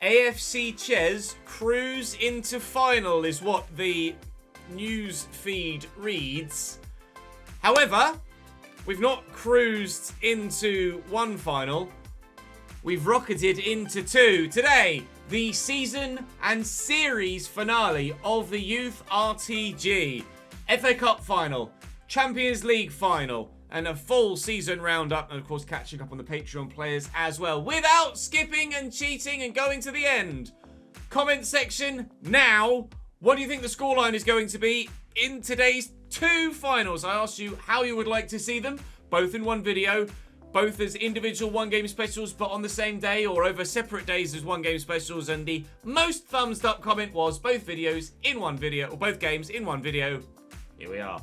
AFC Ches cruise into final is what the news feed reads. However, we've not cruised into one final. We've rocketed into two. Today, the season and series finale of the Youth RTG. FA Cup final, Champions League final, and a full season roundup, and of course catching up on the Patreon players as well, without skipping and cheating and going to the end. Comment section now. What do you think the scoreline is going to be in today's two finals? I asked you how you would like to see them, both in one video, both as individual one-game specials, but on the same day, or over separate days as one-game specials, and the most thumbs up comment was both videos in one video, or both games in one video. Here we are.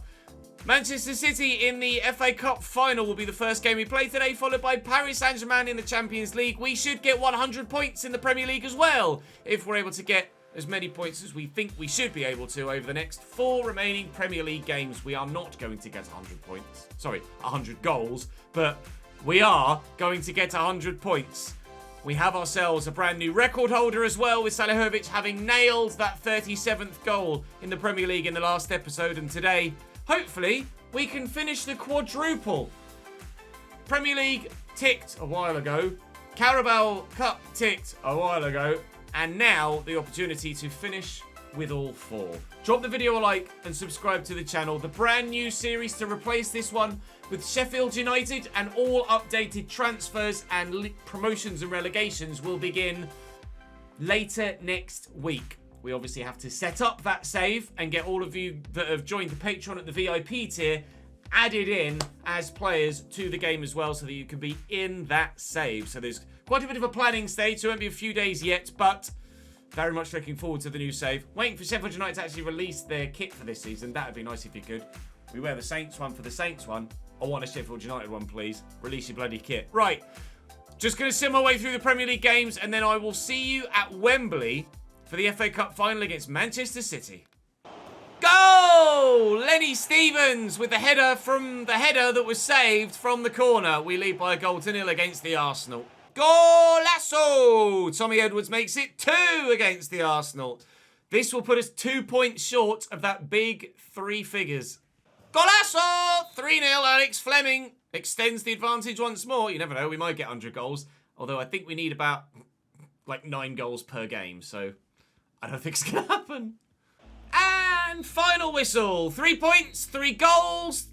Manchester City in the FA Cup final will be the first game we play today, followed by Paris Saint-Germain in the Champions League. We should get 100 points in the Premier League as well, if we're able to get as many points as we think we should be able to over the next 4 remaining Premier League games. We are not going to get 100 points. Sorry, 100 goals, but we are going to get 100 points. We have ourselves a brand new record holder as well, with Salihovic having nailed that 37th goal in the Premier League in the last episode, and today, hopefully, we can finish the quadruple. Premier League ticked a while ago. Carabao Cup ticked a while ago. And now, the opportunity to finish with all 4. Drop the video a like and subscribe to the channel. The brand new series to replace this one with Sheffield United and all updated transfers and promotions and relegations will begin later next week. We obviously have to set up that save and get all of you that have joined the Patreon at the VIP tier added in as players to the game as well, so that you can be in that save. So there's quite a bit of a planning stage, so it won't be a few days yet, but very much looking forward to the new save. Waiting for Sheffield United to actually release their kit for this season. That would be nice if you could. We wear the Saints one for the Saints one. I want a Sheffield United one, please. Release your bloody kit. Right, just going to sim my way through the Premier League games, and then I will see you at Wembley for the FA Cup final against Manchester City. Goal! Lenny Stevens with the header from the header that was saved from the corner. We lead by a 1-0 against the Arsenal. Golasso! Tommy Edwards makes it 2 against the Arsenal. This will put us 2 points short of that big 3 figures. Golasso! 3-0. Alex Fleming extends the advantage once more. You never know, we might get 100 goals. Although I think we need about like 9 goals per game, so I don't think it's going to happen. And final whistle. 3 points, 3 goals,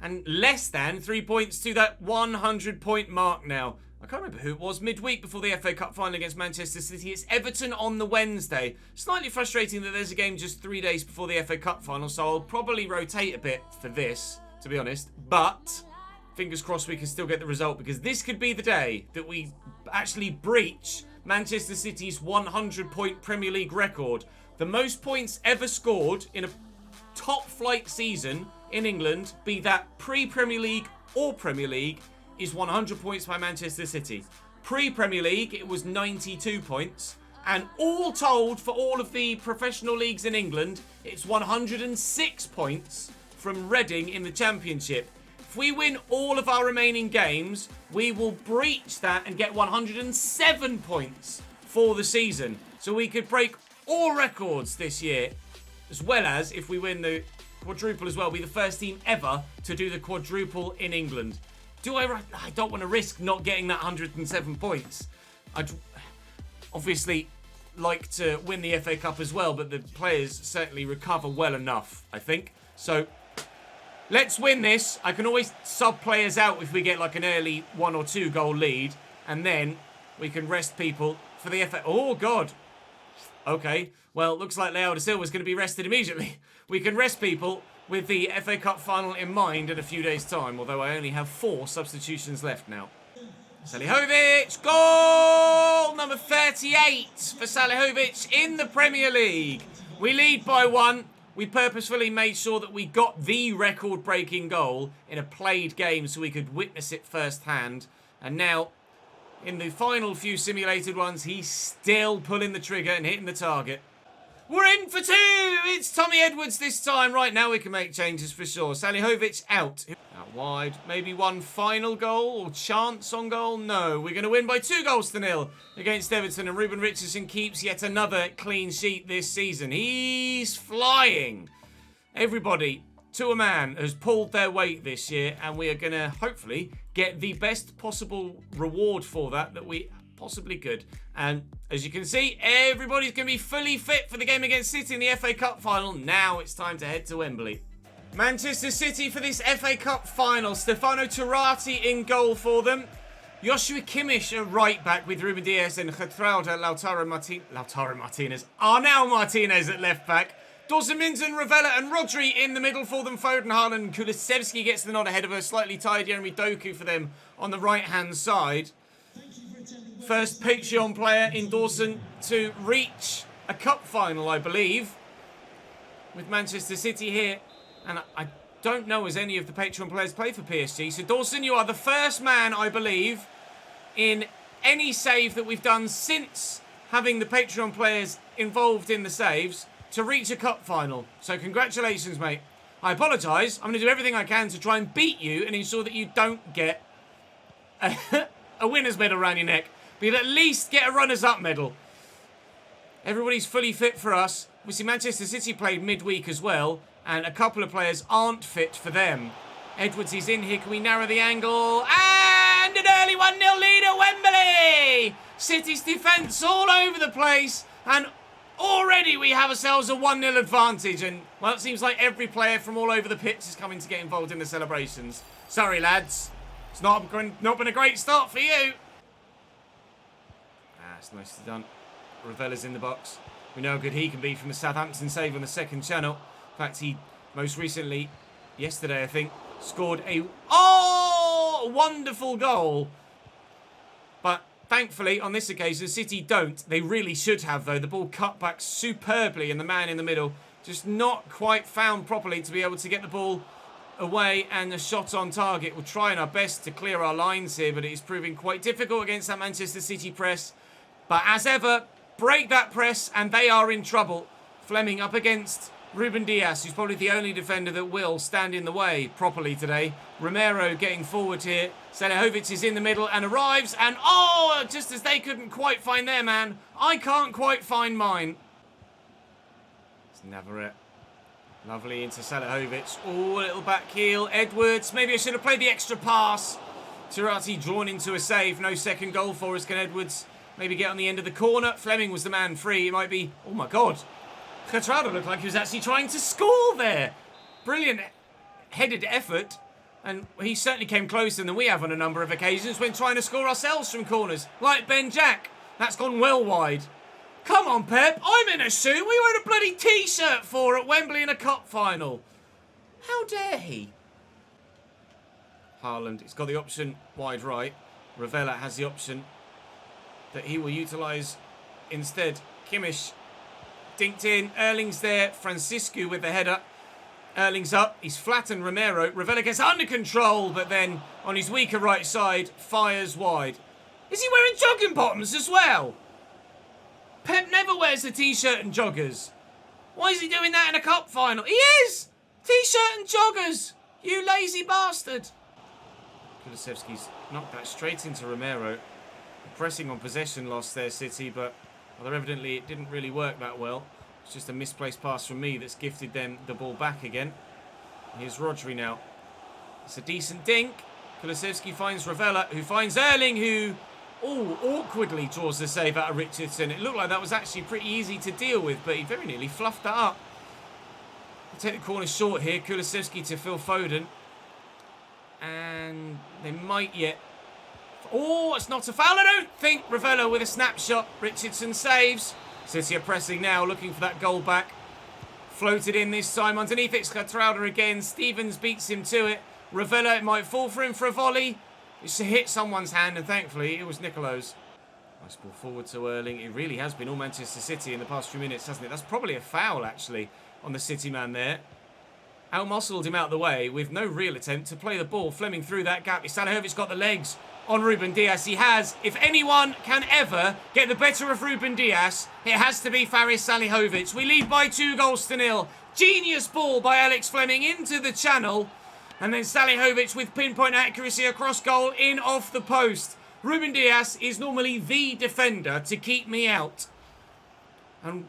and less than 3 points to that 100-point mark now. I can't remember who it was midweek before the FA Cup final against Manchester City. It's Everton on the Wednesday. Slightly frustrating that there's a game just 3 days before the FA Cup final, so I'll probably rotate a bit for this, to be honest. But fingers crossed we can still get the result, because this could be the day that we actually breach Manchester City's 100-point Premier League record. The most points ever scored in a top-flight season in England, be that pre-Premier League or Premier League, is 100 points by Manchester City. Pre-Premier League, it was 92 points. And all told, for all of the professional leagues in England, it's 106 points from Reading in the Championship. If we win all of our remaining games, we will breach that and get 107 points for the season. So we could break all records this year, as well as, if we win the quadruple as well, be the first team ever to do the quadruple in England. I don't want to risk not getting that 107 points. I'd obviously like to win the FA Cup as well, but the players certainly recover well enough, I think. So let's win this. I can always sub players out if we get like an early 1 or 2 goal lead, and then we can rest people for the FA. Oh, God. Okay, well, looks like Leao da Silva's going to be rested immediately. We can rest people with the FA Cup final in mind in a few days' time, although I only have 4 substitutions left now. Salihovic, goal number 38 for Salihovic in the Premier League. We lead by 1. We purposefully made sure that we got the record-breaking goal in a played game so we could witness it firsthand. And now, in the final few simulated ones, he's still pulling the trigger and hitting the target. We're in for two. It's Tommy Edwards this time. Right now we can make changes for sure. Salihovic out. Out wide. Maybe one final goal or chance on goal. No, we're going to win by 2-0 against Everton. And Ruben Richardson keeps yet another clean sheet this season. He's flying. Everybody, to a man, has pulled their weight this year. And we are going to hopefully get the best possible reward for that we possibly could. And as you can see, everybody's going to be fully fit for the game against City in the FA Cup final. Now it's time to head to Wembley. Manchester City for this FA Cup final. Stefano Turati in goal for them. Joshua Kimmich at right back with Ruben Dias and Gertruida Lautaro Martinez. Arnau Martinez at left back. Dawson Minton, Ravella and Rodri in the middle for them. Foden, Haaland and Kulusevski gets the nod ahead of a slightly tired Jeremy Doku for them on the right-hand side. First Patreon player in Dawson to reach a cup final, I believe, with Manchester City here. And I don't know as any of the Patreon players play for PSG. So Dawson, you are the first man, I believe, in any save that we've done since having the Patreon players involved in the saves to reach a cup final. So congratulations, mate. I apologise. I'm going to do everything I can to try and beat you and ensure that you don't get a winner's medal around your neck. But you'll at least get a runners-up medal. Everybody's fully fit for us. We see Manchester City played midweek as well, and a couple of players aren't fit for them. Edwards is in here. Can we narrow the angle? And an early 1-0 lead at Wembley! City's defence all over the place, and already we have ourselves a 1-0 advantage. And, well, it seems like every player from all over the pitch is coming to get involved in the celebrations. Sorry, lads. It's not been a great start for you. That's nicely done. Ravella's in the box. We know how good he can be from the Southampton save on the second channel. In fact, he most recently, yesterday I think, scored a wonderful goal. But thankfully, on this occasion, City don't. They really should have, though. The ball cut back superbly and the man in the middle just not quite found properly to be able to get the ball away and a shot on target. We're trying our best to clear our lines here, but it is proving quite difficult against that Manchester City press. But as ever, break that press and they are in trouble. Fleming up against Ruben Dias, who's probably the only defender that will stand in the way properly today. Romero getting forward here. Salihovic is in the middle and arrives. And just as they couldn't quite find their man, I can't quite find mine. It's Navarrete. Lovely into Salihovic. A little back heel. Edwards. Maybe I should have played the extra pass. Turati drawn into a save. No second goal for us. Can Edwards maybe get on the end of the corner? Fleming was the man free. It might be... Oh, my God. Gertruida looked like he was actually trying to score there. Brilliant headed effort. And he certainly came closer than we have on a number of occasions when trying to score ourselves from corners. Like Ben Jack. That's gone well wide. Come on, Pep. I'm in a suit. We wear a bloody T-shirt for at Wembley in a cup final. How dare he? Haaland. He's got the option wide right. Ravella has the option that he will utilise instead. Kimmich dinked in. Erling's there. Francisco with the header. Erling's up. He's flattened Romero. Ravella gets under control, but then on his weaker right side, fires wide. Is he wearing jogging bottoms as well? Pep never wears a T-shirt and joggers. Why is he doing that in a cup final? He is! T-shirt and joggers! You lazy bastard! Kulusevski's knocked that straight into Romero. Pressing on possession lost there, City, but well, evidently it didn't really work that well. It's just a misplaced pass from me that's gifted them the ball back again. Here's Rodri now. It's a decent dink. Kulusevski finds Ravella, who finds Erling, who awkwardly draws the save out of Richardson. It looked like that was actually pretty easy to deal with, but he very nearly fluffed that up. We'll take the corner short here. Kulusevski to Phil Foden. And they might yet... it's not a foul, I don't think. Ravella with a snapshot. Richardson saves. City are pressing now, looking for that goal back. Floated in this time. Underneath it's Gertruida again. Stevens beats him to it. Ravella, it might fall for him for a volley. It's hit someone's hand, and thankfully it was Nicolo's. Nice ball forward to Erling. It really has been all Manchester City in the past few minutes, hasn't it? That's probably a foul, actually, on the City man there. Out-muscled him out of the way with no real attempt to play the ball. Fleming through that gap. Salihovic's got the legs on Ruben Dias. He has. If anyone can ever get the better of Ruben Dias, it has to be Faris Salihovic. We lead by 2-0. Genius ball by Alex Fleming into the channel. And then Salihovic with pinpoint accuracy across goal in off the post. Ruben Dias is normally the defender to keep me out. And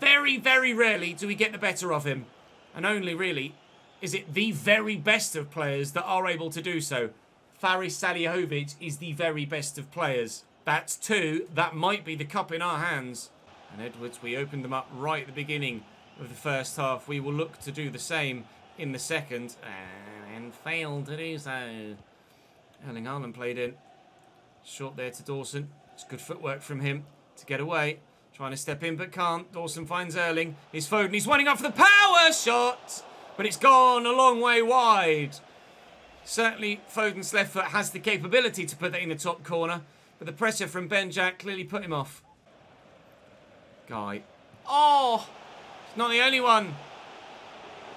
very, very rarely do we get the better of him. And only really is it the very best of players that are able to do so. Faris Salihovic is the very best of players. That's 2. That might be the cup in our hands. And Edwards, we opened them up right at the beginning of the first half. We will look to do the same in the second. And failed to do so. Erling Haaland played in. Short there to Dawson. It's good footwork from him to get away. Trying to step in but can't. Dawson finds Erling. He's Foden. He's winding up for the power shot. But it's gone a long way wide. Certainly Foden's left foot has the capability to put that in the top corner. But the pressure from Ben Jack clearly put him off. Guy. Oh! He's not the only one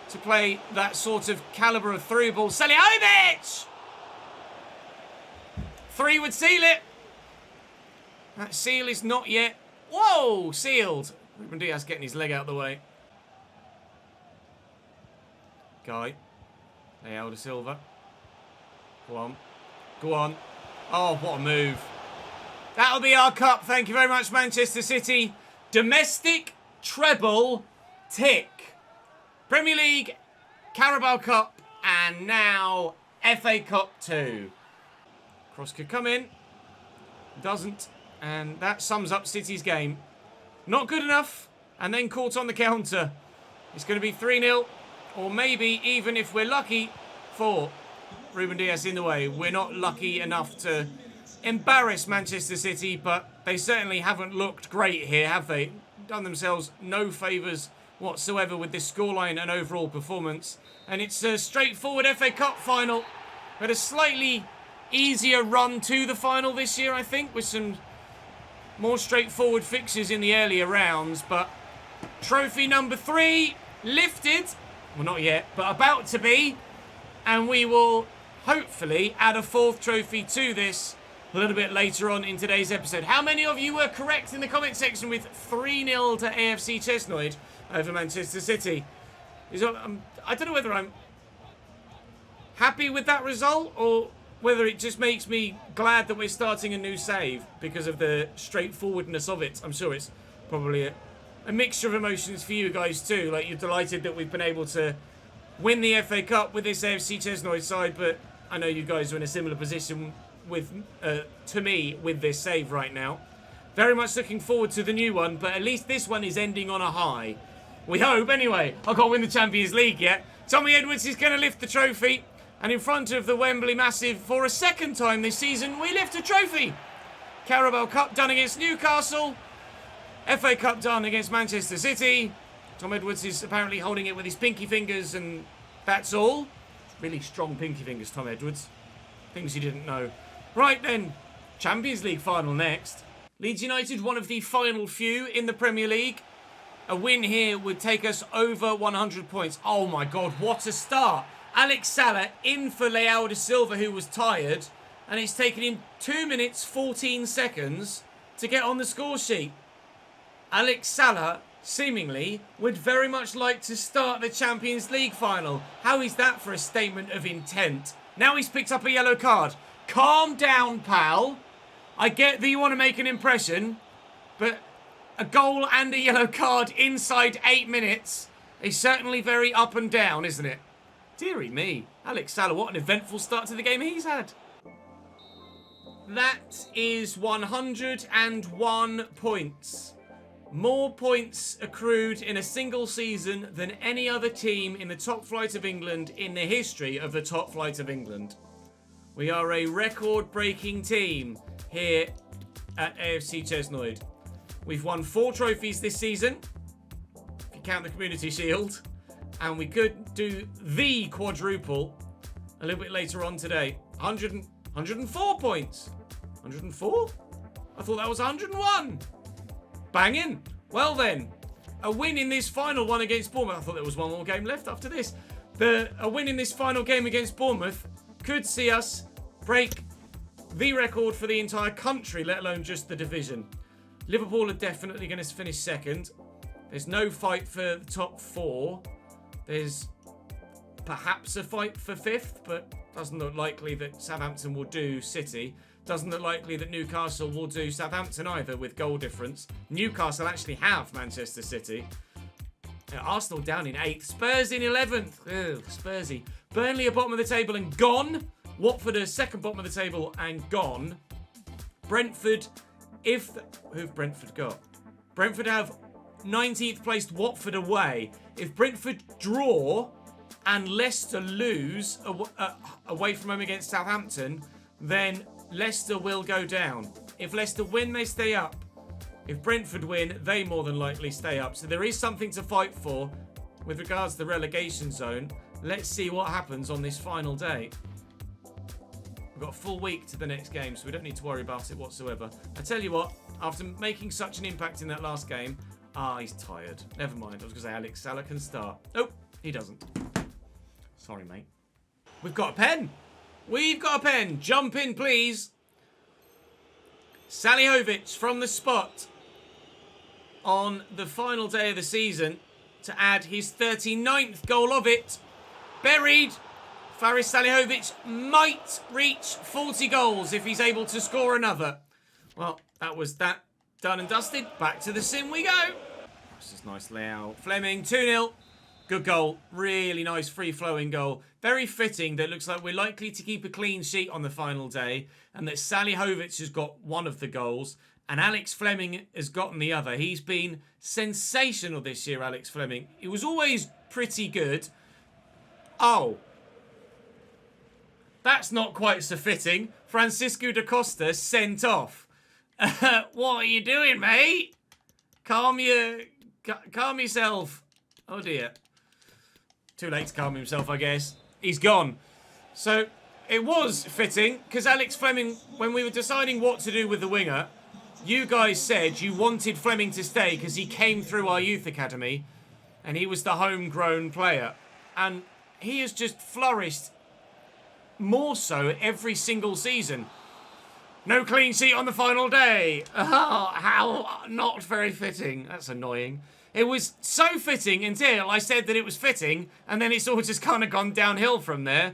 to play that sort of calibre of through ball. Salihovic! 3 would seal it. That seal is not yet. Whoa! Sealed. Ruben Dias getting his leg out of the way. Guy. Leao da Silva. Go on. Go on. Oh, what a move. That'll be our cup. Thank you very much, Manchester City. Domestic treble tick. Premier League, Carabao Cup, and now FA Cup 2. Cross could come in. Doesn't. And that sums up City's game. Not good enough. And then caught on the counter. It's going to be 3-0. Or maybe, even if we're lucky, 4. Ruben Dias in the way. We're not lucky enough to embarrass Manchester City, but they certainly haven't looked great here, have they? Done themselves no favours whatsoever with this scoreline and overall performance. And it's a straightforward FA Cup final. But a slightly easier run to the final this year, I think, with some more straightforward fixtures in the earlier rounds. But trophy number 3 lifted. Well, not yet, but about to be. And we will hopefully add a 4th trophy to this a little bit later on in today's episode. How many of you were correct in the comment section with 3-0 to AFC Chesnoid over Manchester City? I don't know whether I'm happy with that result or whether it just makes me glad that we're starting a new save because of the straightforwardness of it. I'm sure it's probably a mixture of emotions for you guys too. Like, you're delighted that we've been able to win the FA Cup with this AFC Chesnoid side, but I know you guys are in a similar position with to me with this save right now. Very much looking forward to the new one, but at least this one is ending on a high. We hope, anyway. I can't win the Champions League yet. Tommy Edwards is going to lift the trophy, and in front of the Wembley Massive for a second time this season, we lift a trophy. Carabao Cup done against Newcastle. FA Cup done against Manchester City. Tom Edwards is apparently holding it with his pinky fingers, and that's all. Really strong pinky fingers, Tom Edwards. Things you didn't know. Right then, Champions League final next. Leeds United, one of the final few in the Premier League. A win here would take us over 100 points. Oh my God, what a start. Alex Salah in for Leao da Silva, who was tired. And it's taken him 2 minutes, 14 seconds to get on the score sheet. Alex Salah, seemingly, would very much like to start the Champions League final. How is that for a statement of intent? Now he's picked up a yellow card. Calm down, pal. I get that you want to make an impression, but a goal and a yellow card inside 8 minutes is certainly very up and down, isn't it? Dearie me. Alex Salah, what an eventful start to the game he's had. That is 101 points. More points accrued in a single season than any other team in the top flight of England in the history of the top flight of England. We are a record-breaking team here at AFC Chesnoid. We've won 4 trophies this season, if you count the Community Shield, and we could do the quadruple a little bit later on today. 104 points. 104? I thought that was 101. Banging. Well then, a win in this final one against Bournemouth. I thought there was one more game left after this. A win in this final game against Bournemouth could see us break the record for the entire country, let alone just the division. Liverpool are definitely going to finish second. There's no fight for the top 4. There's perhaps a fight for 5th, but doesn't look likely that Southampton will do City. Doesn't look likely that Newcastle will do Southampton either with goal difference. Newcastle actually have Manchester City. Arsenal down in 8th. Spurs in 11th. Ugh, Spursy. Burnley are bottom of the table and gone. Watford are second bottom of the table and gone. Brentford, who've Brentford got? Brentford have 19th placed Watford away. If Brentford draw and Leicester lose away from home against Southampton, then Leicester will go down. If Leicester win, they stay up. If Brentford win, they more than likely stay up. So there is something to fight for with regards to the relegation zone. Let's see what happens on this final day. We've got a full week to the next game, so we don't need to worry about it whatsoever. I tell you what, after making such an impact in that last game, he's tired. Never mind, I was going to say Alex Salah can start. Nope, he doesn't. Sorry, mate. We've got a pen. We've got a pen. Jump in, please. Salihovic from the spot on the final day of the season to add his 39th goal of it. Buried. Faris Salihovic might reach 40 goals if he's able to score another. Well, that was that done and dusted. Back to the sim we go. This is nice layout. Fleming, 2-0. Good goal. Really nice free-flowing goal. Very fitting that looks like we're likely to keep a clean sheet on the final day and that Salihovic has got one of the goals and Alex Fleming has gotten the other. He's been sensational this year, Alex Fleming. He was always pretty good. Oh. That's not quite so fitting. Francisco da Costa sent off. What are you doing, mate? Calm yourself. Oh, dear. Too late to calm himself, I guess. He's gone. So, it was fitting, because Alex Fleming, when we were deciding what to do with the winger, you guys said you wanted Fleming to stay because he came through our youth academy, and he was the homegrown player. And he has just flourished more so every single season. No clean sheet on the final day. Oh, how not very fitting. That's annoying. It was so fitting until I said that it was fitting, and then it's all just kind of gone downhill from there.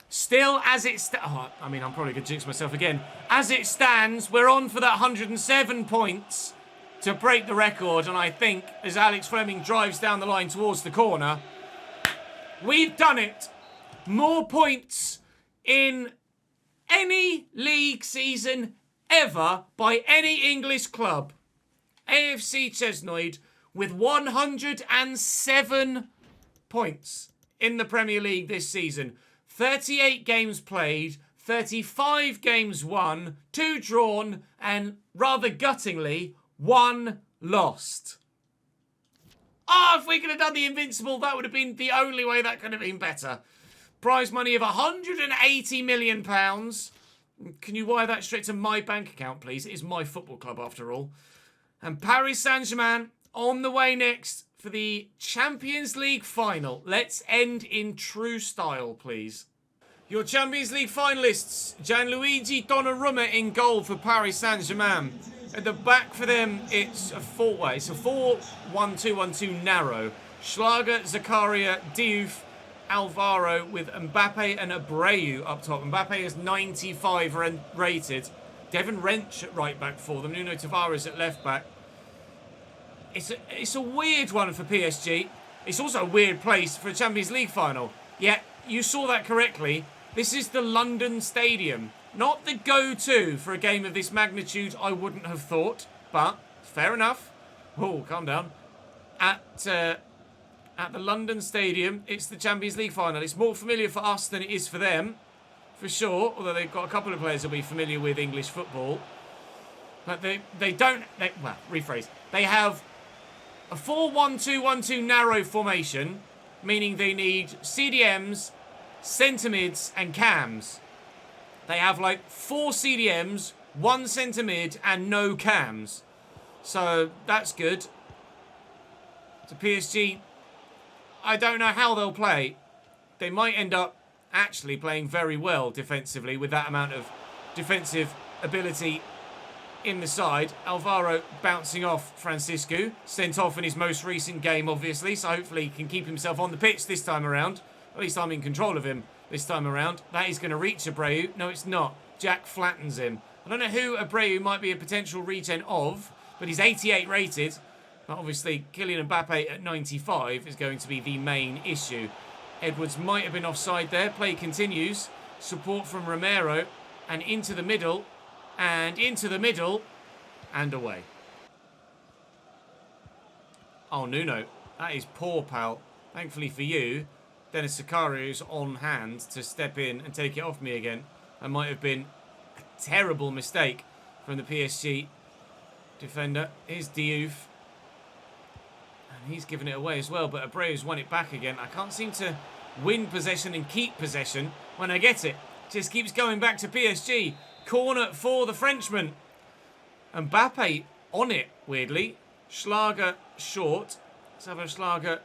Still, as it I'm probably going to jinx myself again. As it stands, we're on for that 107 points to break the record, and I think as Alex Fleming drives down the line towards the corner, we've done it. More points in any league season ever by any English club. AFC Chesnoid with 107 points in the Premier League this season. 38 games played, 35 games won, 2 drawn, and rather guttingly, 1 lost. If we could have done the Invincible, that would have been the only way that could have been better. Prize money of £180 million. Can you wire that straight to my bank account, please? It is my football club, after all. And Paris Saint-Germain on the way next for the Champions League final. Let's end in true style, please. Your Champions League finalists. Gianluigi Donnarumma in goal for Paris Saint-Germain. At the back for them, it's a 4-1-2-1-2 narrow. Schlager, Zakaria, Diouf, Alvaro with Mbappe and Abreu up top. Mbappe is 95 rated. Devon Wrench at right back for them. Nuno Tavares at left back. It's a weird one for PSG. It's also a weird place for a Champions League final. Yeah, you saw that correctly. This is the London Stadium. Not the go-to for a game of this magnitude, I wouldn't have thought. But, fair enough. Oh, calm down. At the London Stadium, it's the Champions League final. It's more familiar for us than it is for them, for sure. Although they've got a couple of players who'll be familiar with English football. But rephrase. They have a 4-1-2-1-2 narrow formation, meaning they need CDMs, centre mids, and cams. They have like 4 CDMs, 1 centre mid, and no cams. So that's good. To PSG, I don't know how they'll play. they might end up actually playing very well defensively with that amount of defensive ability in the side. Alvaro bouncing off Francisco, sent off in his most recent game, obviously, so hopefully he can keep himself on the pitch this time around. At least I'm in control of him this time around. That is going to reach Abreu. No, it's not. Jack flattens him. I don't know who Abreu might be a potential regen of, but he's 88 rated. But obviously, Kylian Mbappe at 95 is going to be the main issue. Edwards might have been offside there. Play continues. Support from Romero. And into the middle. And into the middle. And away. Oh, Nuno. That is poor, pal. Thankfully for you, Dennis Sakaru is on hand to step in and take it off me again. That might have been a terrible mistake from the PSG defender. Here's Diouf. And he's given it away as well, but Abreu's won it back again. I can't seem to win possession and keep possession when I get it. Just keeps going back to PSG. Corner for the Frenchman. Mbappe on it, weirdly. Schlager short. Let's have a Schlager.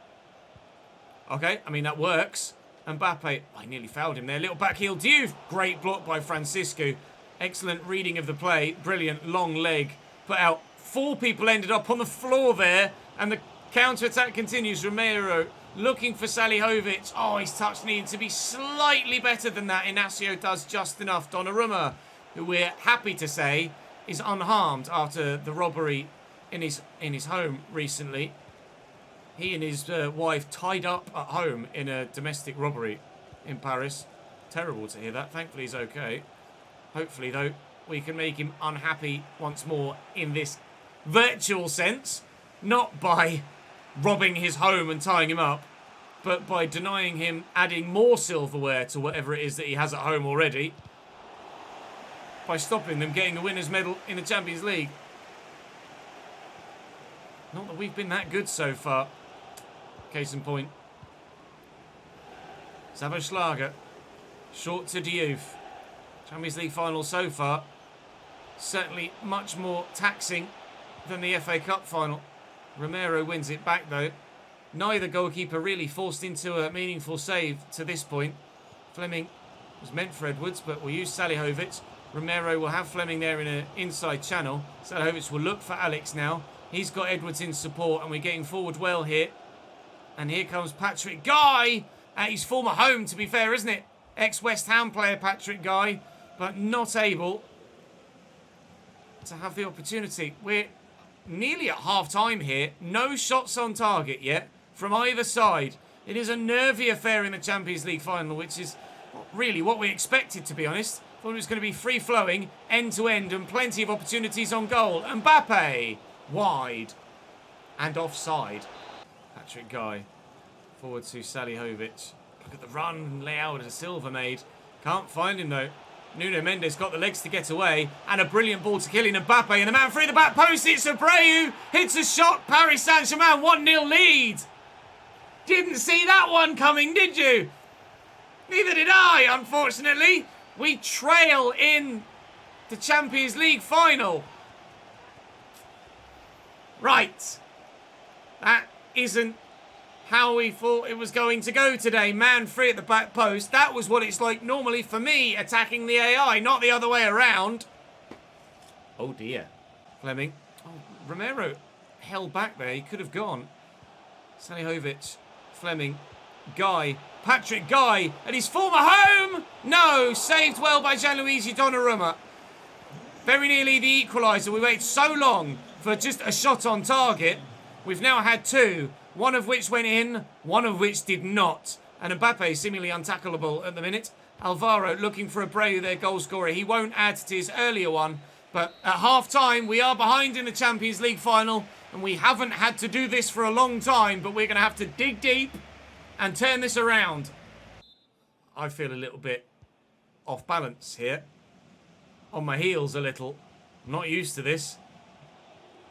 Okay, I mean, that works. Mbappe, I nearly fouled him there. Little back heel Diouf. Great block by Francisco. Excellent reading of the play. Brilliant long leg. Put out. 4 people ended up on the floor there. And the counter-attack continues. Romero looking for Salihovic. Oh, his touch needed to be slightly better than that. Inacio does just enough. Donnarumma, who we're happy to say is unharmed after the robbery in his home recently. He and his wife tied up at home in a domestic robbery in Paris. Terrible to hear that. Thankfully he's okay. Hopefully, though, we can make him unhappy once more in this virtual sense. Not by robbing his home and tying him up, but by denying him adding more silverware to whatever it is that he has at home already. By stopping them getting a winner's medal in the Champions League. Not that we've been that good so far. Case in point. Schlager. Short to Diouf. Champions League final so far. Certainly much more taxing than the FA Cup final. Romero wins it back though. Neither goalkeeper really forced into a meaningful save to this point. Fleming was meant for Edwards, but we'll use Salihovic. Romero will have Fleming there in an inside channel. Salihovic will look for Alex now. He's got Edwards in support and we're getting forward well here. And here comes Patrick Guy at his former home, to be fair, isn't it? Ex-West Ham player Patrick Guy, but not able to have the opportunity. We're nearly at half-time here. No shots on target yet from either side. It is a nervy affair in the Champions League final, which is really what we expected, to be honest. Thought it was going to be free-flowing, end-to-end, and plenty of opportunities on goal. Mbappe, wide, and offside. Patrick Guy, forward to Salihovic. Look at the run and layout as Silva made. Can't find him though. Nuno Mendes got the legs to get away. And a brilliant ball to Kylian Mbappe. And the man free the back post. It's Abreu. Hits a shot. Paris Saint-Germain 1-0 lead. Didn't see that one coming, did you? Neither did I, unfortunately. We trail in the Champions League final. Right. That isn't how we thought it was going to go today. Man free at the back post. That was what it's like normally for me attacking the AI, not the other way around. Oh dear. Fleming. Oh, Romero held back there. He could have gone. Salihovic. Fleming. Guy. Patrick Guy at his former home. No. Saved well by Gianluigi Donnarumma. Very nearly the equaliser. We waited so long for just a shot on target. We've now had 2, one of which went in, one of which did not. And Mbappe seemingly untackleable at the minute. Alvaro looking for Abreu, their goal scorer. He won't add to his earlier one. But at half-time, we are behind in the Champions League final. And we haven't had to do this for a long time, but we're going to have to dig deep and turn this around. I feel a little bit off balance here. On my heels a little. I'm not used to this.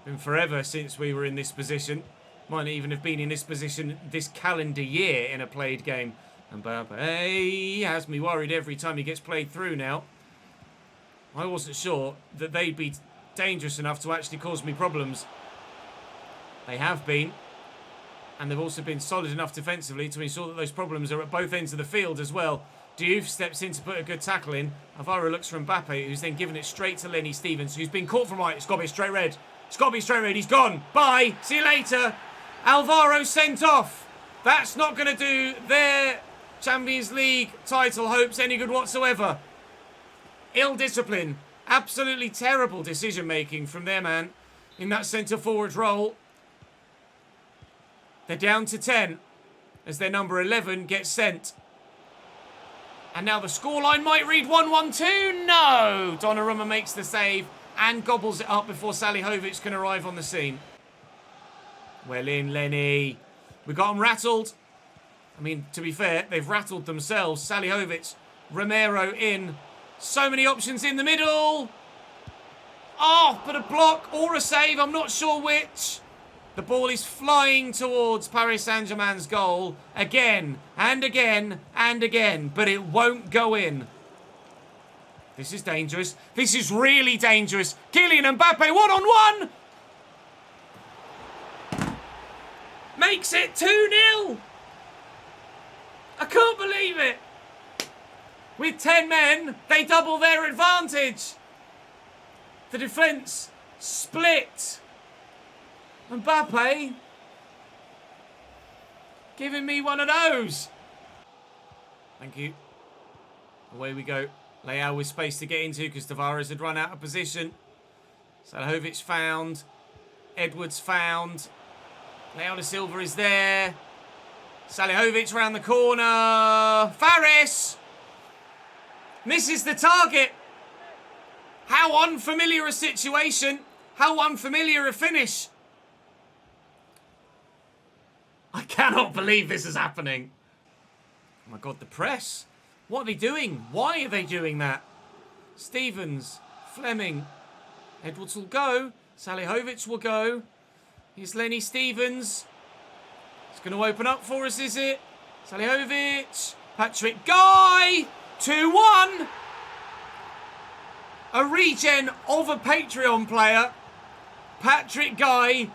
Been forever since we were in this position. Might even have been in this position this calendar year in a played game. And Mbappe has me worried every time he gets played through now. I wasn't sure that they'd be dangerous enough to actually cause me problems. They have been. And they've also been solid enough defensively to ensure that those problems are at both ends of the field as well. Diouf steps in to put a good tackle in. Alvaro looks for Mbappe, who's then given it straight to Lenny Stevens, who's been caught from right. It's got to be a straight red. It's got to be a straight red. He's gone. Bye. See you later. Alvaro sent off. That's not going to do their Champions League title hopes any good whatsoever. Ill discipline. Absolutely terrible decision making from their man in that centre forward role. They're down to 10 as their number 11 gets sent. And now the scoreline might read 1-1-2. No! Donnarumma makes the save and gobbles it up before Salihovic can arrive on the scene. Well in, Lenny. We got them rattled. I mean, to be fair, they've rattled themselves. Salihovic, Romero in. So many options in the middle. Oh, but a block or a save. I'm not sure which. The ball is flying towards Paris Saint-Germain's goal again and again and again, but it won't go in. This is dangerous. This is really dangerous. Kylian Mbappe, one-on-one! Makes it 2-0! I can't believe it! With 10 men, they double their advantage. The defence split. Mbappe giving me one of those. Thank you. Away we go. Leao with space to get into because Tavares had run out of position. Salihovic found. Edwards found. Leao da Silva is there. Salihovic round the corner. Faris misses the target. How unfamiliar a situation. How unfamiliar a finish. I cannot believe this is happening. Oh my God, the press. What are they doing? Why are they doing that? Stevens, Fleming. Edwards will go. Salihovic will go. Here's Lenny Stevens. It's going to open up for us, is it? Salihovic. Patrick Guy. 2-1. A regen of a Patreon player. Patrick Guy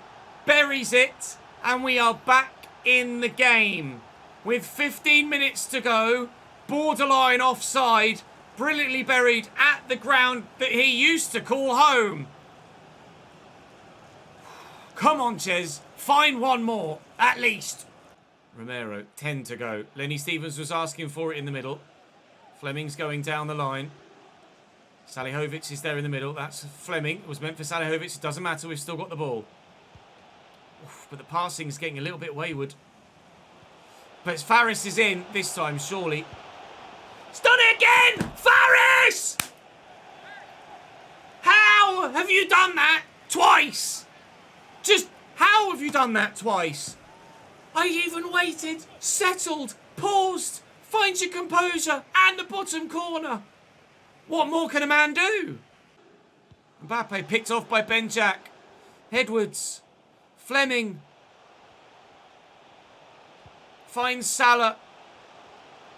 buries it. And we are back in the game. With 15 minutes to go. Borderline offside. Brilliantly buried at the ground that he used to call home. Come on, Ches. Find one more, at least. Romero, 10 to go. Lenny Stevens was asking for it in the middle. Fleming's going down the line. Salihovic is there in the middle. That's Fleming. It was meant for Salihovic. It doesn't matter. We've still got the ball. Oof, but the passing's getting a little bit wayward. But Faris is in this time, surely. He's done it again! Faris! How have you done that twice? Just, how have you done that twice? I even waited, settled, paused, find your composure, and the bottom corner. What more can a man do? Mbappe picked off by Benjak. Edwards. Fleming. Finds Salah.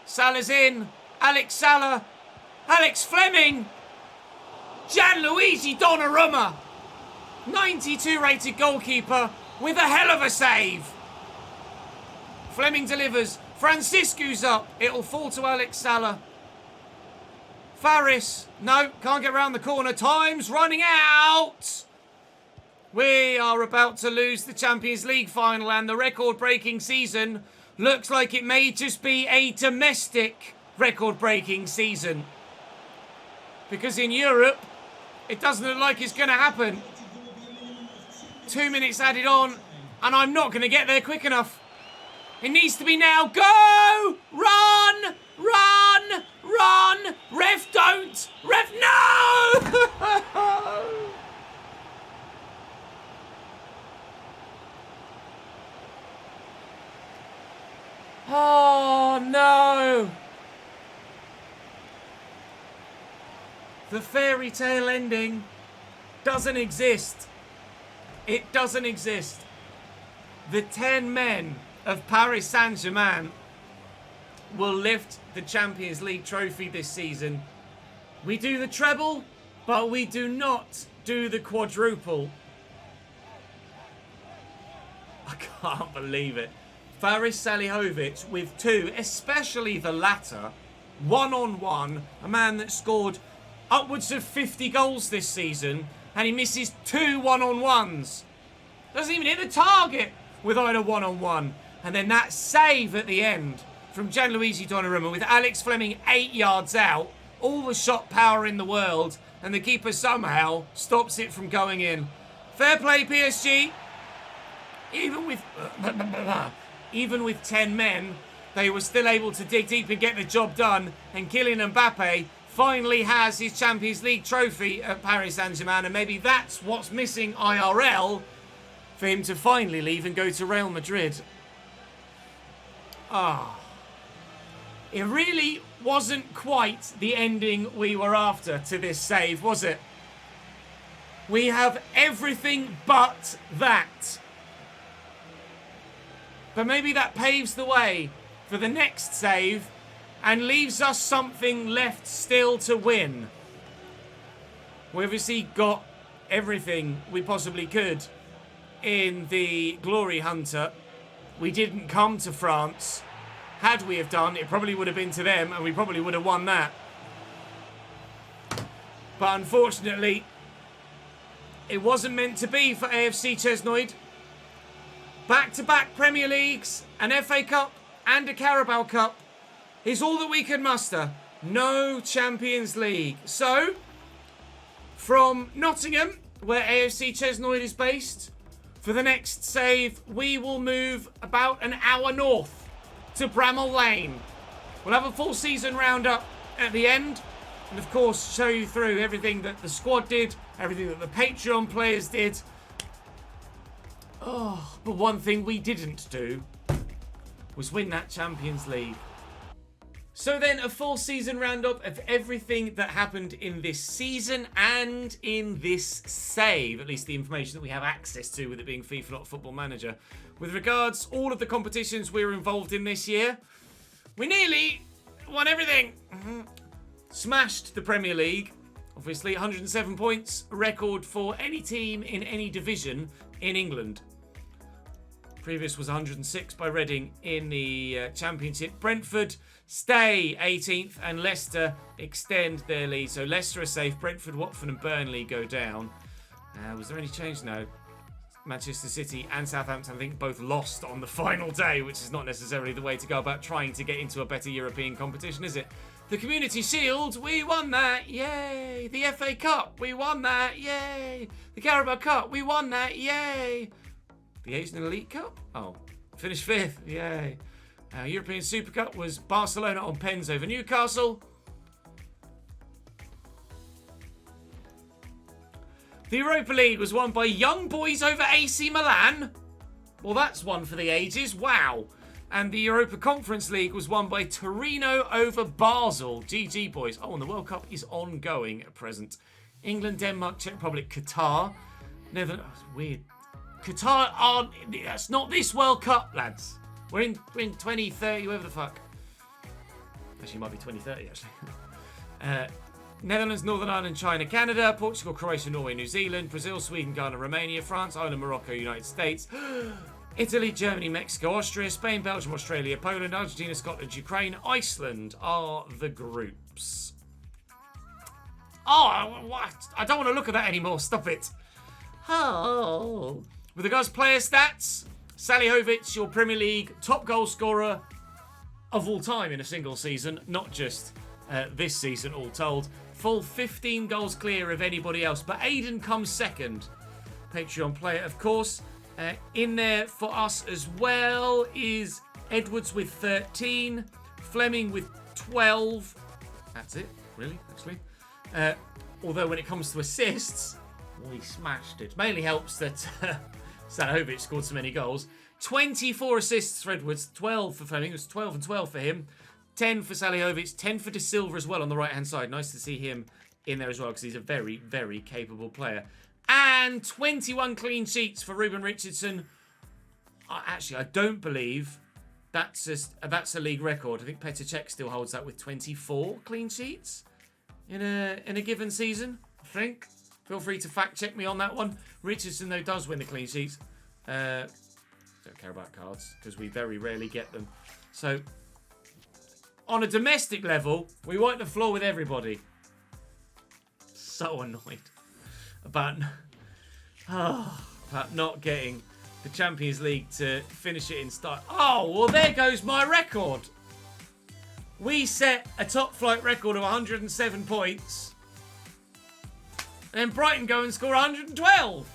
Salah's in. Alex Salah. Alex Fleming. Gianluigi Donnarumma. 92 rated goalkeeper with a hell of a save. Fleming delivers. Franciscu's up. It'll fall to Alex Salah. Faris. No, can't get around the corner. Time's running out. We are about to lose the Champions League final and the record-breaking season looks like it may just be a domestic record-breaking season. Because in Europe, it doesn't look like it's going to happen. 2 minutes added on, and I'm not going to get there quick enough. It needs to be now. Go! Run! Run! Run! Ref, don't! Ref, no! Oh, no! The fairy tale ending doesn't exist. It doesn't exist. The 10 men of Paris Saint-Germain will lift the Champions League trophy this season. We do the treble, but we do not do the quadruple. I can't believe it. Faris Salihovic with 2, especially the latter, 1-on-1. A man that scored upwards of 50 goals this season, and he misses 2 1-on-1s. Doesn't even hit the target with either 1-on-1. And then that save at the end from Gianluigi Donnarumma with Alex Fleming 8 yards out. All the shot power in the world, and the keeper somehow stops it from going in. Fair play, PSG. Even with 10 men, they were still able to dig deep and get the job done. And Kylian Mbappe finally has his Champions League trophy at Paris Saint-Germain, and maybe that's what's missing IRL for him to finally leave and go to Real Madrid. It really wasn't quite the ending we were after to this save, was it? We have everything but that. But maybe that paves the way for the next save and leaves us something left still to win. We obviously got everything we possibly could in the Glory Hunter. We didn't come to France. Had we have done, it probably would have been to them, and we probably would have won that. But unfortunately, it wasn't meant to be for AFC Chesnoid. Back-to-back Premier Leagues, an FA Cup and a Carabao Cup is all that we can muster. No Champions League. So, from Nottingham, where AFC Chesnoid is based, for the next save, we will move about an hour north to Bramall Lane. We'll have a full season roundup at the end, and of course show you through everything that the squad did, everything that the Patreon players did. But one thing we didn't do was win that Champions League. So then, a full season roundup of everything that happened in this season and in this save, at least the information that we have access to with it being FIFA, not Football Manager. With regards all of the competitions we were involved in this year, we nearly won everything. Smashed the Premier League, obviously 107 points, a record for any team in any division in England. Previous was 106 by Reading in the Championship. Brentford stay 18th and Leicester extend their lead. So Leicester are safe. Brentford, Watford and Burnley go down. Was there any change? No. Manchester City and Southampton, I think, both lost on the final day, which is not necessarily the way to go about trying to get into a better European competition, is it? The Community Shield, we won that, yay! The FA Cup, we won that, yay! The Carabao Cup, we won that, yay! The Asian Elite Cup? Oh, finished 5th, yay. European Super Cup was Barcelona on pens over Newcastle. The Europa League was won by Young Boys over AC Milan. Well, that's one for the ages, wow. And the Europa Conference League was won by Torino over Basel. GG, boys. Oh, and the World Cup is ongoing at present. England, Denmark, Czech Republic, Qatar. Netherlands. Oh, weird. Qatar aren't. That's not this World Cup, lads. We're in 2030, whatever the fuck. Actually, it might be 2030, actually. Netherlands, Northern Ireland, China, Canada, Portugal, Croatia, Norway, New Zealand, Brazil, Sweden, Ghana, Romania, France, Ireland, Morocco, United States, Italy, Germany, Mexico, Austria, Spain, Belgium, Australia, Poland, Argentina, Scotland, Ukraine, Iceland are the groups. Oh, what? I don't want to look at that anymore. Stop it. Oh. With regards to player stats, Salihovic, your Premier League top goal scorer of all time in a single season, not just this season all told. Full 15 goals clear of anybody else, but Aiden comes second. Patreon player, of course. In there for us as well is Edwards with 13, Fleming with 12. That's it, really, actually. Although when it comes to assists, we smashed it. Mainly helps that Salihovic scored so many goals. 24 assists for Edwards, 12 for Fleming. It was 12 and 12 for him. 10 for Salihovic, 10 for De Silva as well on the right-hand side. Nice to see him in there as well because he's a very, very capable player. And 21 clean sheets for Ruben Richardson. Actually, I don't believe that's a league record. I think Petr Cech still holds that with 24 clean sheets in a given season, I think. Feel free to fact check me on that one. Richardson, though, does win the clean sheets. don't care about cards because we very rarely get them. So, on a domestic level, we wipe the floor with everybody. So annoyed about not getting the Champions League to finish it in style. Oh, well, there goes my record. We set a top flight record of 107 points. And then Brighton go and score 112.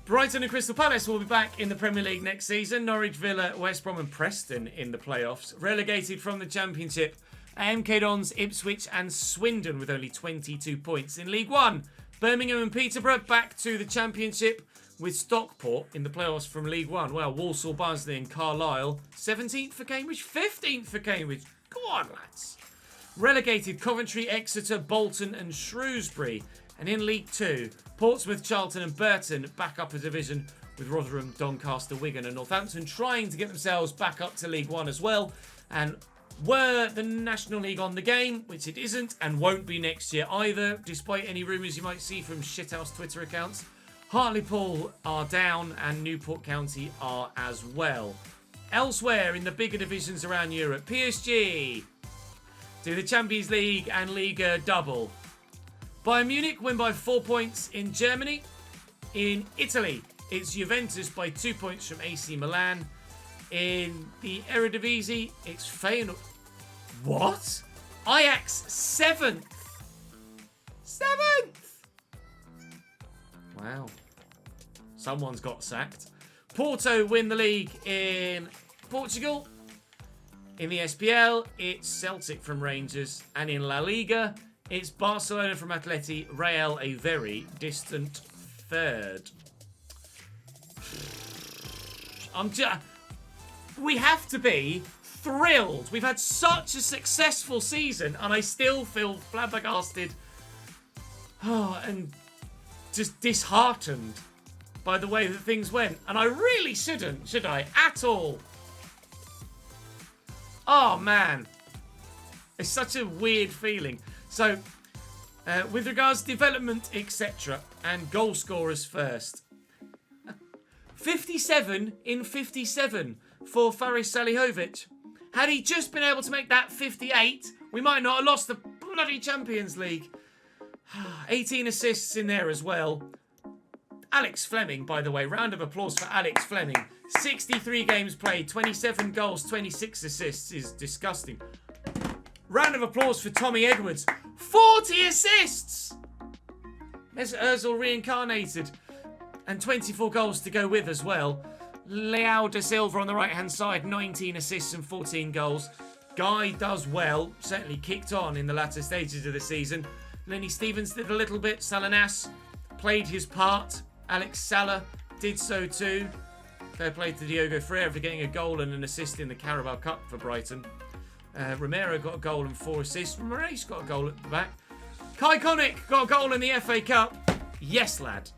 Brighton and Crystal Palace will be back in the Premier League next season. Norwich, Villa, West Brom and Preston in the playoffs. Relegated from the Championship, MK Dons, Ipswich and Swindon with only 22 points. In League One, Birmingham and Peterborough back to the Championship with Stockport in the playoffs from League One. Well, Walsall, Barnsley and Carlisle. 17th for Cambridge, 15th for Cambridge. Go on, lads. Relegated Coventry, Exeter, Bolton and Shrewsbury. And in League Two, Portsmouth, Charlton and Burton back up a division with Rotherham, Doncaster, Wigan and Northampton trying to get themselves back up to League One as well. And were the National League on the game, which it isn't and won't be next year either, despite any rumours you might see from shithouse Twitter accounts, Hartlepool are down and Newport County are as well. Elsewhere in the bigger divisions around Europe, PSG do the Champions League and Liga double. Bayern Munich win by 4 points in Germany. In Italy, it's Juventus by 2 points from AC Milan. In the Eredivisie, it's Feyenoord. What? Ajax 7th. 7th! Wow. Someone's got sacked. Porto win the league in Portugal. In the SPL, it's Celtic from Rangers. And in La Liga, it's Barcelona from Atleti. Real a very distant third. We have to be thrilled. We've had such a successful season, and I still feel flabbergasted and just disheartened by the way that things went. And I really shouldn't, should I? At all. Oh, man. It's such a weird feeling. So, with regards to development, etc., and goal scorers first. 57 in 57 for Faris Salihovic. Had he just been able to make that 58, we might not have lost the bloody Champions League. 18 assists in there as well. Alex Fleming, by the way, round of applause for Alex Fleming. 63 games played, 27 goals, 26 assists is disgusting. Round of applause for Tommy Edwards. 40 assists! Mesut Ozil reincarnated. And 24 goals to go with as well. Leao da Silva on the right-hand side, 19 assists and 14 goals. Guy does well, certainly kicked on in the latter stages of the season. Lenny Stevens did a little bit. Salinas played his part. Alex Salah did so too. Fair play to Diogo Freire for getting a goal and an assist in the Carabao Cup for Brighton. Romero got a goal and 4 assists. Moraes got a goal at the back. Kai Connick got a goal in the FA Cup. Yes, lad.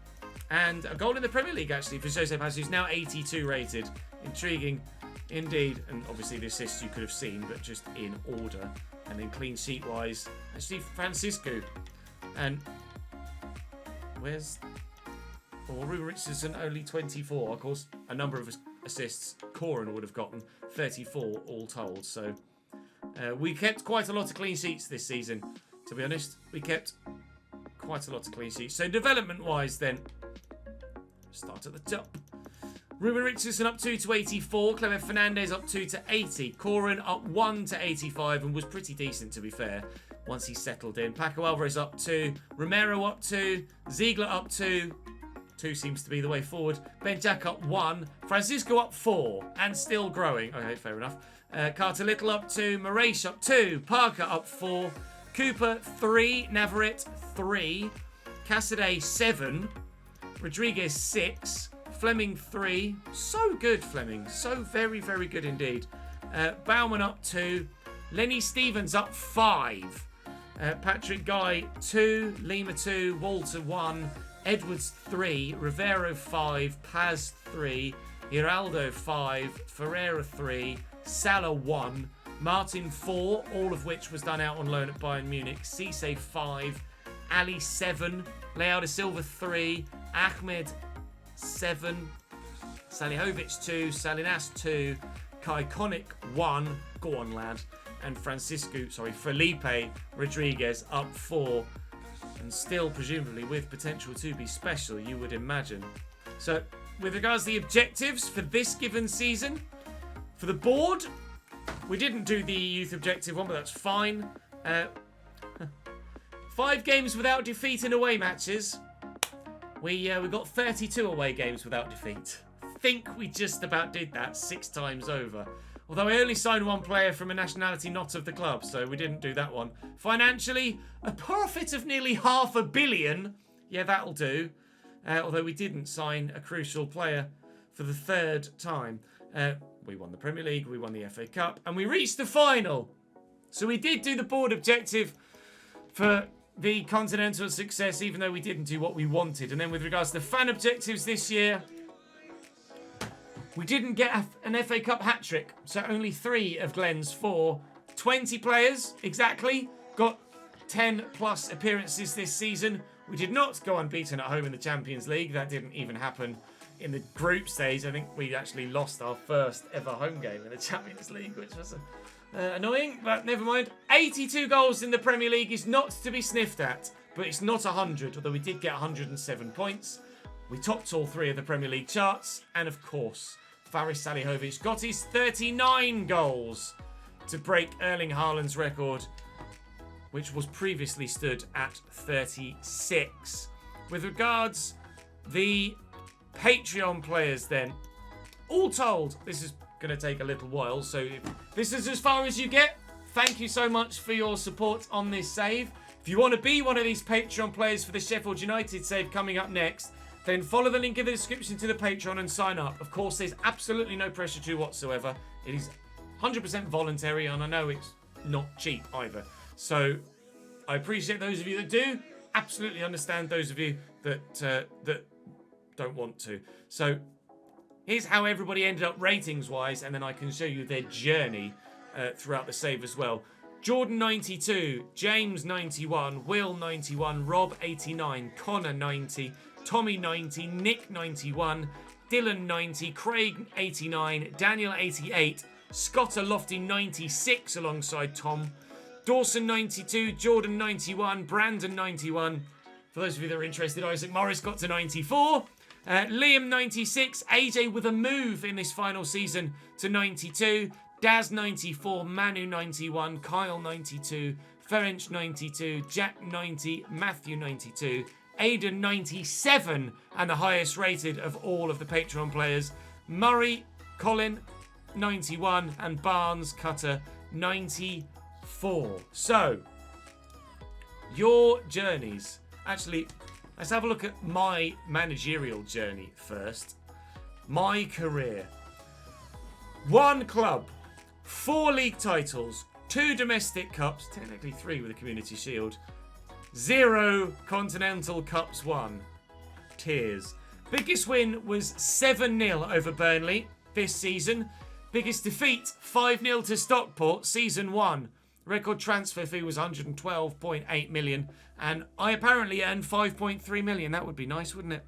And a goal in the Premier League, actually, for Jose Paz, who's now 82 rated. Intriguing indeed. And obviously the assists you could have seen, but just in order. And then clean sheet-wise, actually, Francisco. And where's... Well, Ruben Richardson, only 24. Of course, a number of assists Corin would have gotten. 34 all told. So we kept quite a lot of clean sheets this season, to be honest. We kept quite a lot of clean sheets. So development-wise then, start at the top. Ruben Richardson up 2 to 84. Clement Fernandez up 2 to 80. Corin up 1 to 85 and was pretty decent, to be fair, once he settled in. Paco Alvarez up 2. Romero up 2. Ziegler up 2. 2 seems to be the way forward. Ben Jack up 1. Francisco up 4. And still growing. Okay, fair enough. Carter Little up 2. Moraes up 2. Parker up 4. Cooper 3. Navarrete 3. Cassidy 7. Rodriguez 6. Fleming 3. So good, Fleming. So very, very good indeed. Bauman up 2. Lenny Stevens up 5. Patrick Guy 2. Lima 2. Walter 1. Edwards 3. Rivero 5. Paz 3. Giraldo 5. Ferreira 3. Salah 1. Martin 4. All of which was done out on loan at Bayern Munich. Cisse 5. Ali 7. Leao da Silva 3. Ahmed 7. Salihovic 2, Salinas 2, Kaikonic 1, go on lad, and Felipe Rodriguez up 4, and still presumably with potential to be special, you would imagine. So with regards to the objectives for this given season, for the board, we didn't do the youth objective one, but that's fine. 5 games without defeat in away matches. We got 32 away games without defeat. Think we just about did that 6 times over. Although I only signed 1 player from a nationality not of the club, so we didn't do that one. Financially, a profit of nearly $500 million. Yeah, that'll do. Although we didn't sign a crucial player for the 3rd time. We won the Premier League, we won the FA Cup, and we reached the final. So we did do the board objective for the continental success, even though we didn't do what we wanted. And then with regards to the fan objectives this year, we didn't get an FA Cup hat-trick. So only 3 of Glenn's 4. 20 players, exactly, got 10 plus appearances this season. We did not go unbeaten at home in the Champions League. That didn't even happen in the group stage. I think we actually lost our first ever home game in the Champions League, which was annoying, but never mind. 82 goals in the Premier League is not to be sniffed at, but it's not 100, although we did get 107 points. We topped all 3 of the Premier League charts, and of course, Faris Salihovic got his 39 goals to break Erling Haaland's record, which was previously stood at 36. With regards the Patreon players then, all told, this is going to take a little while, so if this is as far as you get, thank you so much for your support on this save. If you want to be one of these Patreon players for the Sheffield United save coming up next, then follow the link in the description to the Patreon and sign up. Of course, there's absolutely no pressure to whatsoever. It is 100% voluntary, and I know it's not cheap either. So I appreciate those of you that do. Absolutely understand those of you that don't want to. So here's how everybody ended up ratings-wise, and then I can show you their journey throughout the save as well. Jordan 92, James 91, Will 91, Rob 89, Connor 90, Tommy 90, Nick 91, Dylan 90, Craig 89, Daniel 88, Scotter Lofty 96 alongside Tom, Dawson 92, Jordan 91, Brandon 91. For those of you that are interested, Isaac Morris got to 94. Liam 96, AJ with a move in this final season to 92, Daz 94, Manu 91, Kyle 92, Ferenc 92, Jack 90, Matthew 92, Aidan 97, and the highest rated of all of the Patreon players, Murray, Colin 91, and Barnes Cutter 94. So, your journeys. Actually, let's have a look at my managerial journey first. My career. 1 club, 4 league titles, 2 domestic cups, technically 3 with the Community Shield, 0 Continental Cups won. Tears. Biggest win was 7-0 over Burnley this season. Biggest defeat, 5-0 to Stockport, season 1. Record transfer fee was 112.8 million, and I apparently earned 5.3 million. That would be nice, wouldn't it?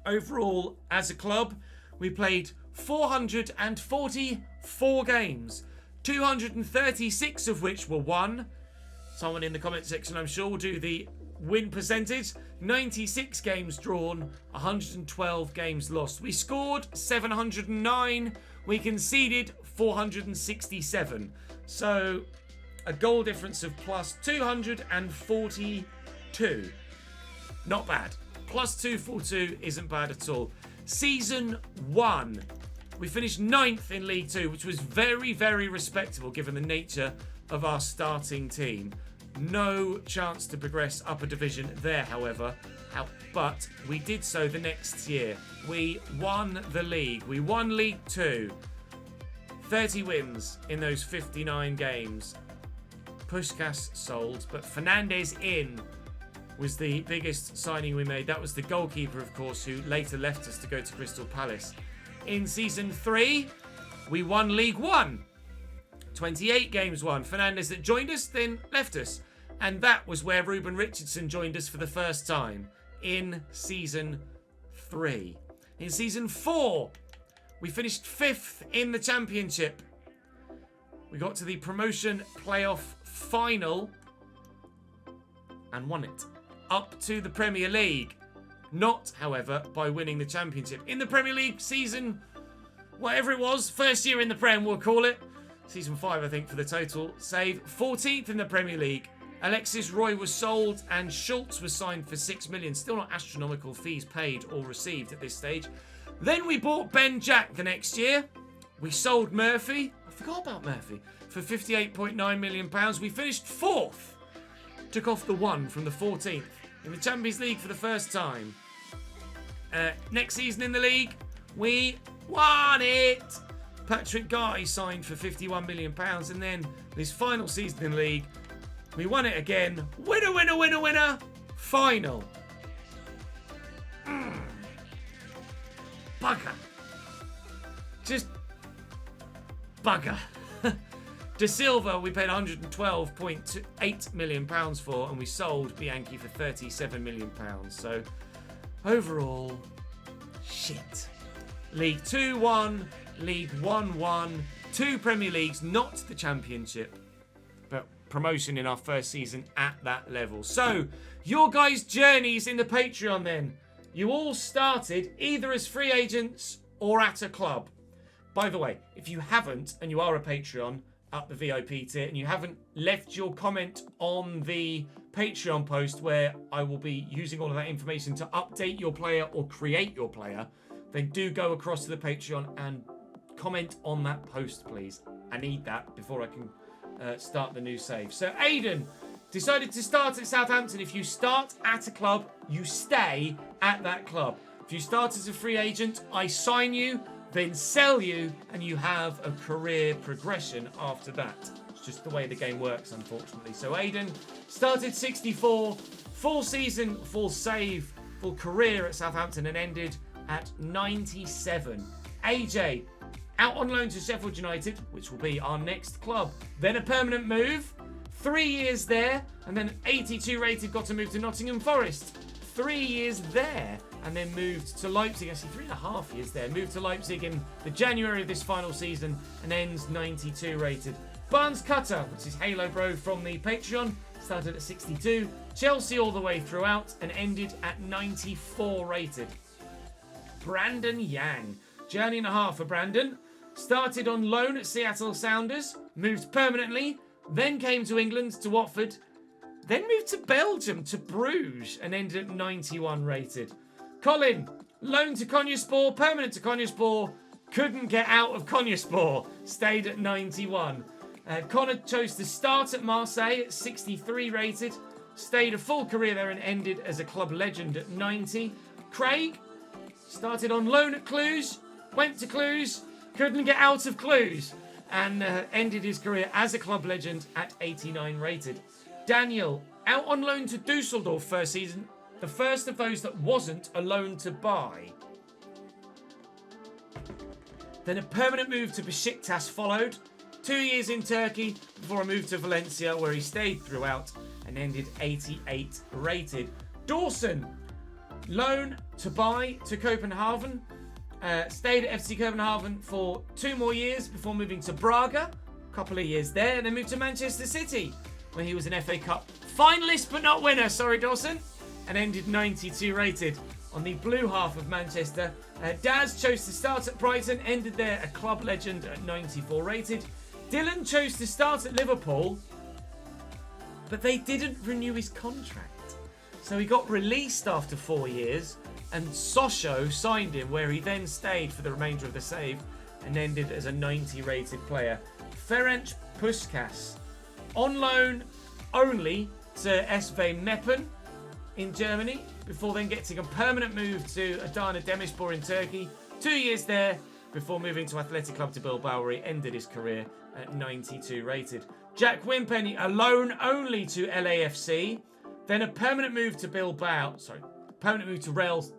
Overall, as a club, we played 444 games, 236 of which were won. Someone in the comment section, I'm sure, will do the win percentage. 96 games drawn, 112 games lost. We scored 709. We conceded 467. So a goal difference of plus 242. Not bad. Plus 242 isn't bad at all. Season 1. We finished 9th in League 2, which was very, very respectable given the nature of our starting team. No chance to progress up a division there, however. But we did so the next year. We won the league. We won League 2. 30 wins in those 59 games. Puskás sold, but Fernandez in was the biggest signing we made. That was the goalkeeper, of course, who later left us to go to Crystal Palace. In Season 3, we won League 1. 28 games won. Fernandez that joined us, then left us. And that was where Ruben Richardson joined us for the first time in Season 3. In Season 4, we finished 5th in the Championship. We got to the promotion playoff final and won it. Up to the Premier League. Not, however, by winning the Championship. In the Premier League season, whatever it was, first year in the Prem, we'll call it. Season 5, I think, for the total save. 14th in the Premier League. Alexis Roy was sold and Schultz was signed for 6 million. Still not astronomical fees paid or received at this stage. Then we bought Ben Jack the next year. We sold Murphy. I forgot about Murphy. For £58.9 million. We finished 4th. Took off the 1 from the 14th. In the Champions League for the first time. Next season in the league, we won it. Patrick Guy signed for £51 million. And then this final season in the league, we won it again. Winner, winner, winner, winner. Final. Bugger. Just bugger. De Silva, we paid £112.8 million for, and we sold Bianchi for £37 million. So, overall, shit. League 2 1, League 1 1, 2 Premier Leagues, not the Championship, but promotion in our first season at that level. So, your guys' journeys in the Patreon then. You all started either as free agents or at a club. By the way, if you haven't, and you are a Patreon, up the VIP tier, and you haven't left your comment on the Patreon post where I will be using all of that information to update your player or create your player, then do go across to the Patreon and comment on that post, please. I need that before I can start the new save. So Aiden decided to start at Southampton. If you start at a club, you stay at that club. If you start as a free agent, I sign you, then sell you, and you have a career progression after that. It's just the way the game works, unfortunately. So Aiden started 64, full season, full save, full career at Southampton, and ended at 97. AJ, out on loan to Sheffield United, which will be our next club. Then a permanent move, 3 years there, and then 82 rated, got to move to Nottingham Forest. 3 years there, and then moved to Leipzig. Actually, 3.5 years there. Moved to Leipzig in the January of this final season and ends 92 rated. Barnes Cutter, which is Halo Bro from the Patreon, started at 62. Chelsea all the way throughout and ended at 94 rated. Brandon Yang, journey and a half for Brandon. Started on loan at Seattle Sounders, moved permanently, then came to England to Watford, then moved to Belgium to Bruges and ended at 91 rated. Colin, loan to Konyaspor, permanent to Konyaspor, couldn't get out of Konyaspor, stayed at 91. Connor chose to start at Marseille at 63 rated, stayed a full career there and ended as a club legend at 90. Craig started on loan at Cluj, went to Cluj, couldn't get out of Cluj, and ended his career as a club legend at 89 rated. Daniel, out on loan to Dusseldorf first season, the first of those that wasn't a loan to buy. Then a permanent move to Besiktas followed. 2 years in Turkey before a move to Valencia, where he stayed throughout and ended 88 rated. Dawson, loan to buy to Copenhagen. Stayed at FC Copenhagen for 2 more years before moving to Braga. A couple of years there, and then moved to Manchester City, where he was an FA Cup finalist but not winner. Sorry, Dawson. And ended 92 rated. On the blue half of Manchester, Daz chose to start at Brighton, ended there a club legend at 94 rated. Dylan chose to start at Liverpool, but they didn't renew his contract. So he got released after 4 years, and Sosho signed him, where he then stayed for the remainder of the save and ended as a 90 rated player. Ferenc Puskas, on loan only to SV Meppen in Germany, before then getting a permanent move to Adana Demirspor in Turkey. 2 years there before moving to Athletic Club de Bilbao, where he ended his career at 92 rated. Jack Wimpenny, a loan only to LAFC, then a permanent move to Bilbao. Permanent move to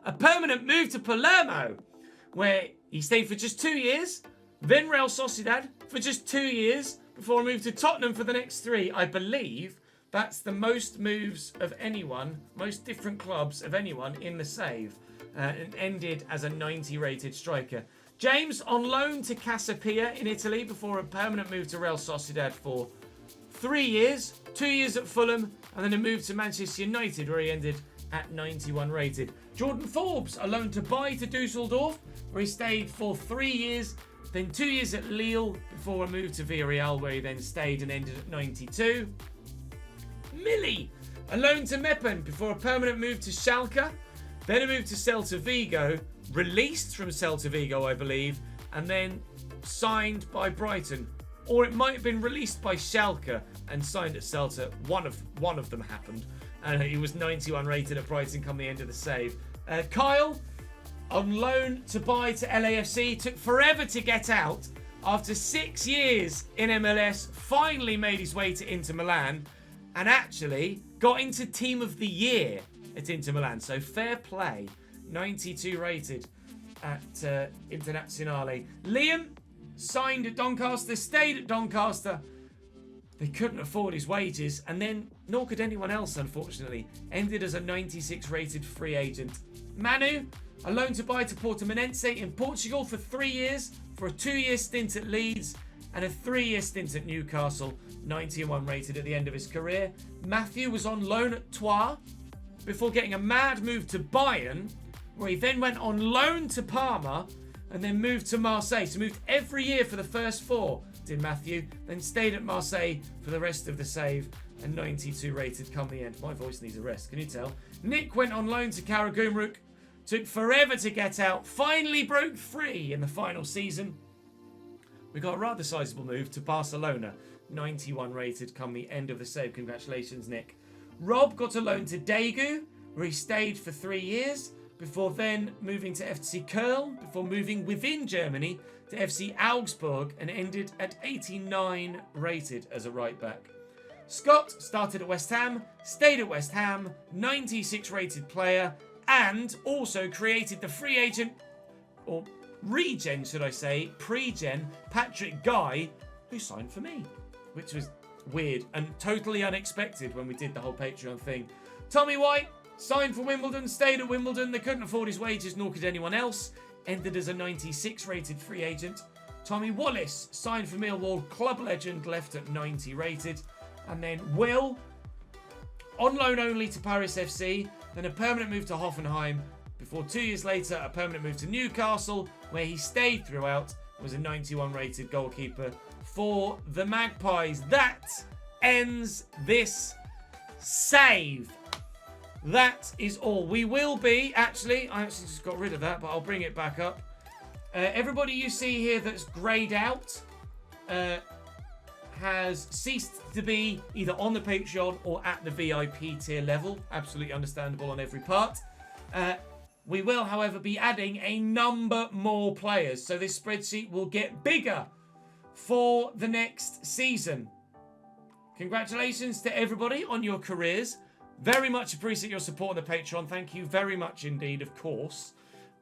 a permanent move to Palermo, where he stayed for just 2 years. Then Real Sociedad for just 2 years before he moved to Tottenham for the next 3. I believe that's the most moves of anyone, most different clubs of anyone in the save. and ended as a 90 rated striker. James on loan to Casapia in Italy before a permanent move to Real Sociedad for 3 years, 2 years at Fulham, and then a move to Manchester United where he ended at 91 rated. Jordan Forbes, a loan to buy to Dusseldorf, where he stayed for 3 years, then 2 years at Lille before a move to Villarreal, where he then stayed and ended at 92. Millie, a loan to Meppen before a permanent move to Schalke, then a move to Celta Vigo, released from Celta Vigo, I believe, and then signed by Brighton. Or it might have been released by Schalke and signed at Celta. One of them happened. He was 91 rated at Brighton come the end of the save. Kyle, on loan to buy to LAFC, took forever to get out. After 6 years in MLS, finally made his way to Inter Milan and actually got into Team of the Year at Inter Milan. So fair play. 92 rated at Internazionale. Liam signed at Doncaster, stayed at Doncaster. They couldn't afford his wages, and then nor could anyone else, unfortunately. Ended as a 96 rated free agent. Manu, a loan to buy to Portimonense in Portugal for 3 years, for a 2-year stint at Leeds and a 3-year stint at Newcastle. 91 rated at the end of his career. Matthew was on loan at Troyes before getting a mad move to Bayern, where he then went on loan to Parma and then moved to Marseille. So moved every year for the first 4, did Matthew. Then stayed at Marseille for the rest of the save and 92 rated come the end. My voice needs a rest, can you tell? Nick went on loan to Karagümrük. Took forever to get out. Finally broke free in the final season. We got a rather sizable move to Barcelona. 91 rated come the end of the save. Congratulations, Nick. Rob got a loan to Daegu, where he stayed for 3 years, before then moving to FC Köln, before moving within Germany to FC Augsburg and ended at 89 rated as a right back. Scott started at West Ham, stayed at West Ham, 96 rated player, and also created the free agent, or regen should I say, pre-gen, Patrick Guy, who signed for me, which was weird and totally unexpected when we did the whole Patreon thing. Tommy White signed for Wimbledon, stayed at Wimbledon. They couldn't afford his wages, nor could anyone else. Ended as a 96 rated free agent. Tommy Wallace signed for Millwall, club legend, left at 90 rated. And then Will, on loan only to Paris FC, then a permanent move to Hoffenheim, before 2 years later a permanent move to Newcastle, where he stayed throughout, was a 91 rated goalkeeper for the Magpies. That ends this save. That is all. We will be, I actually just got rid of that, but I'll bring it back up. Everybody you see here that's greyed out has ceased to be either on the Patreon or at the VIP tier level. Absolutely understandable on every part. We will, however, be adding a number more players. So this spreadsheet will get bigger for the next season. Congratulations to everybody on your careers. Very much appreciate your support on the Patreon. Thank you very much indeed, of course.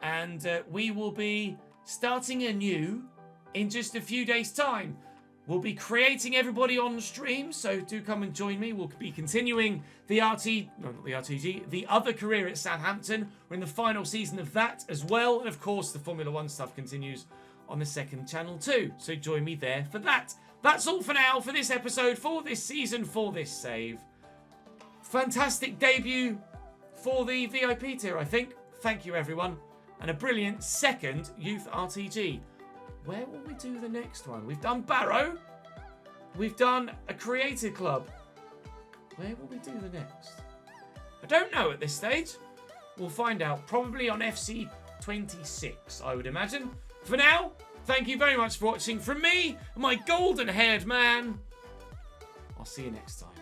And we will be starting anew in just a few days' time. We'll be creating everybody on stream, so do come and join me. We'll be continuing the the other career at Southampton. We're in the final season of that as well. And of course, the Formula 1 stuff continues on the second channel too. So join me there for that. That's all for now, for this episode, for this season, for this save. Fantastic debut for the VIP tier, I think. Thank you, everyone. And a brilliant second Youth RTG. Where will we do the next one? We've done Barrow. We've done a creative club. Where will we do the next? I don't know at this stage. We'll find out. Probably on FC 26, I would imagine. For now, thank you very much for watching. From me, my golden-haired man, I'll see you next time.